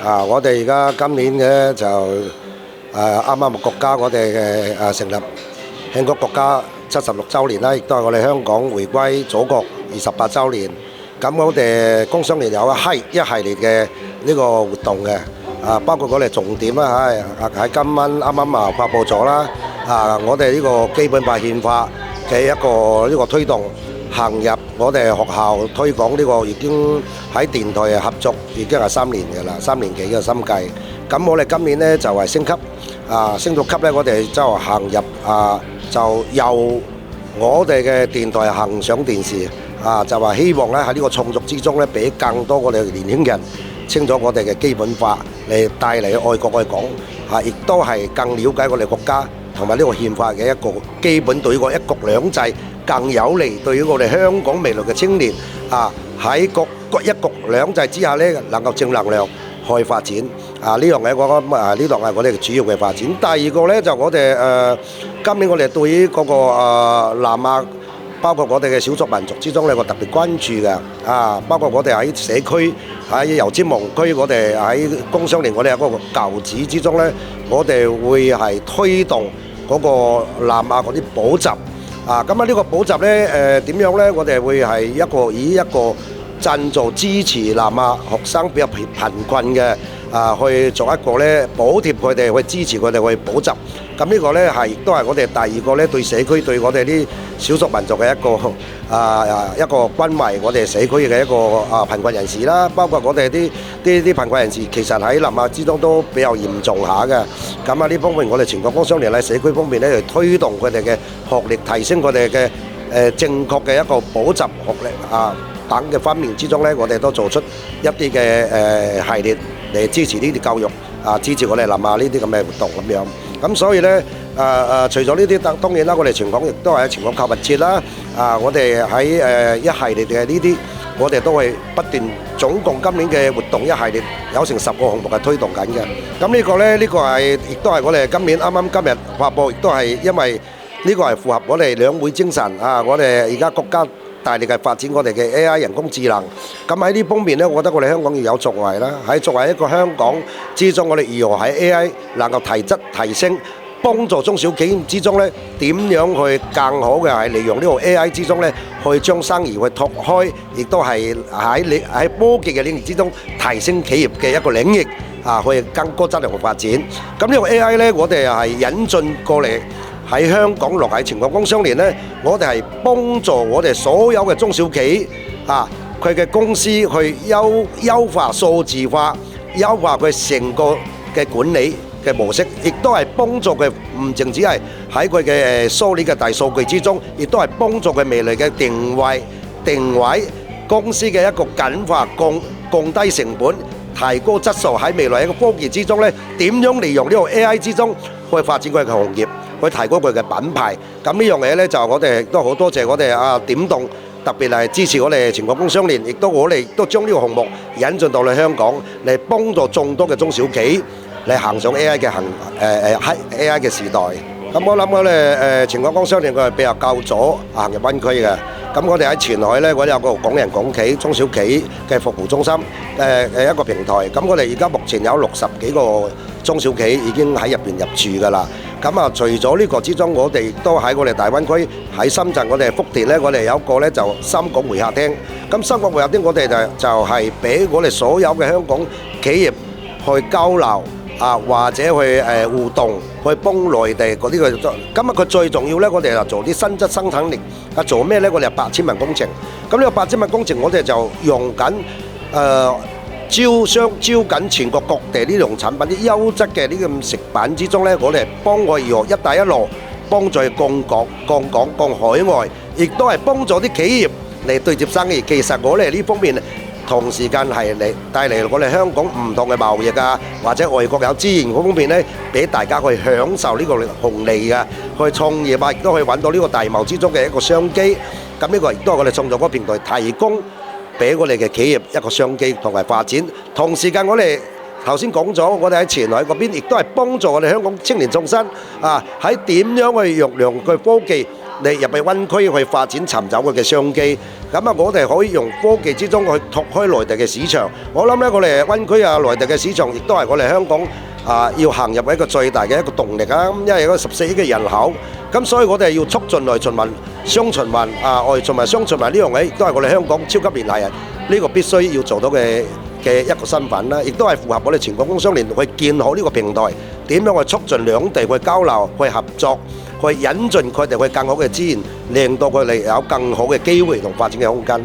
我哋而家今年嘅就啱啱國家我哋嘅成立慶祝國家76週年啦，亦都係我哋香港回歸祖國28週年。咁我哋工商聯有一系列嘅呢個活動嘅，包括我哋重點啦，喺今晚啱啱發布咗啦。我哋呢個基本法憲法嘅一個呢個推動。行入我哋學校推廣呢個已經喺電台合作已經係3年嘅啦，3年幾嘅心計。咁我哋今年呢就係升級，升到級呢，我哋就行入就由我哋嘅電台行上電視，就話希望咧喺呢個創作之中咧，俾更多我哋年輕人清楚我哋嘅基本法嚟帶嚟愛國愛港，亦都係更了解我哋國家同埋呢個憲法嘅一個基本對呢個一國兩制。更有利對於我哋香港未來嘅青年喺一國兩制之下呢，能夠正能量去發展呢樣嘢，我覺得呢度係我哋主要嘅發展。第二個呢，就我哋今年我哋對於嗰個南亞，包括我哋嘅少數民族之中呢，我特別關注嘅包括我哋喺社區喺油尖旺區，我哋喺工商聯我哋有嗰個舊址之中呢，我哋會係推動嗰個南亞嗰啲補習。咁呢個補習呢，點樣呢？我哋會係以一個贊助支持南亞學生比較貧困嘅去做一個呢補貼佢哋，去支持佢哋去補習。咁呢個呢亦都係我哋第二個呢對社區對我哋啲少數民族嘅一個關懷，我哋社區嘅一個貧困人士啦，包括我哋啲貧困人士，其實喺南亞之中都比較嚴重下嘅。咁呢方面我哋全國工商聯喺社區方面呢，去推動佢哋嘅學歷，提升佢哋嘅正確嘅一個補習學歷等嘅方面之中呢，我哋都做出一啲嘅系列嚟支持呢啲教育支持我哋南亞呢啲咁嘅活動咁樣。咁所以呢，除咗呢啲，當然啦，我哋全港亦都係全港購物節啦。我哋喺一系列嘅呢啲，我哋都會不斷，總共今年嘅活動一系列有成10個項目係推動緊嘅。咁呢個呢，呢個係亦都係我哋今年啱啱今日發布，亦都係因為呢個係符合我哋兩會精神我哋而家國家大力嘅發展我哋嘅 AI 人工智能。咁喺呢方面呢，我覺得我哋香港要有作為啦。喺作為一個香港之中，我哋如何喺 AI 能夠提質提升，幫助中小企業之中呢，點樣去更好嘅係利用呢個 AI 之中呢，去將生意去拓開，亦都係喺科技嘅領域之中提升企業嘅一個領域去更高質量嘅發展。咁呢個 AI 呢，我哋係引進過嚟。喺香港落喺全國工商聯呢，我哋係幫助我哋所有嘅中小企佢嘅公司去優化數字化，優化佢成個嘅管理嘅模式，亦都係幫助佢唔淨止係喺佢嘅梳理嘅大數據之中，亦都係幫助佢未來嘅定位公司嘅一個簡化，降低成本，提高質素。喺未來一個科技之中呢，點樣利用呢個 AI 之中去發展佢嘅行業，去提高佢嘅品牌。咁呢樣嘢呢，就我哋都好多謝我哋點動，特別係支持我哋全國工商聯，亦都我哋都將呢個項目引進到嚟香港，嚟幫助眾多嘅中小企嚟行上 AI 嘅AI 嘅時代。咁我諗我哋全國工商聯佢係比較較左行入灣區嘅。咁我哋喺前海呢，我有個港人港企中小企嘅服務中心一個平台。咁我哋而家目前有60幾個中小企已經喺入邊入駐㗎啦。咁除咗呢個之中，我哋都喺我哋大灣區喺深圳，我哋福田呢，我哋有一個呢就深港會客廳。咁深港會客廳我哋就係俾我哋所有嘅香港企業去交流或者去互動，去幫內地嗰啲嘅。咁佢最重要呢，我哋就做啲新質生產力。做咩呢？我哋係8000萬工程。咁呢個8000萬工程，我哋就用緊招緊全國各地呢種產品，啲優質嘅呢個食品之中呢，我哋幫我如何一帶一路幫助降港降海外，亦都係幫助啲企業嚟對接生意。其實我哋呢方面同時間係嚟帶嚟我哋香港唔同嘅貿易或者外國有資源嗰方面呢，俾大家去享受呢個紅利去創業亦都可以揾到呢個大貿之中嘅一個商機。咁呢個亦都係我哋創造嗰個平台提供俾我哋嘅企業一個商機同埋發展。同時間我哋頭先講咗，我哋喺前海嗰邊亦都係幫助我哋香港青年創新喺點樣去用佢科技你入去灣區去發展尋找佢嘅商機。咁啊，我哋可以用科技之中去拓開內地嘅市場。我諗咧，我哋灣區啊，內地嘅市場亦都係我哋香港要行入一個最大嘅一個動力啊！因為有個14億嘅人口，咁所以我哋要促進內循環、雙循環外循環、雙循環呢樣嘢，亦都係我哋香港超級聯繫人呢個必須要做到嘅一個身份啦，亦都係符合我哋全國工商聯去建好呢個平台，點樣去促進兩地去交流、去合作、去引進佢哋去更好嘅資源，令到佢哋有更好嘅機會同發展嘅空間。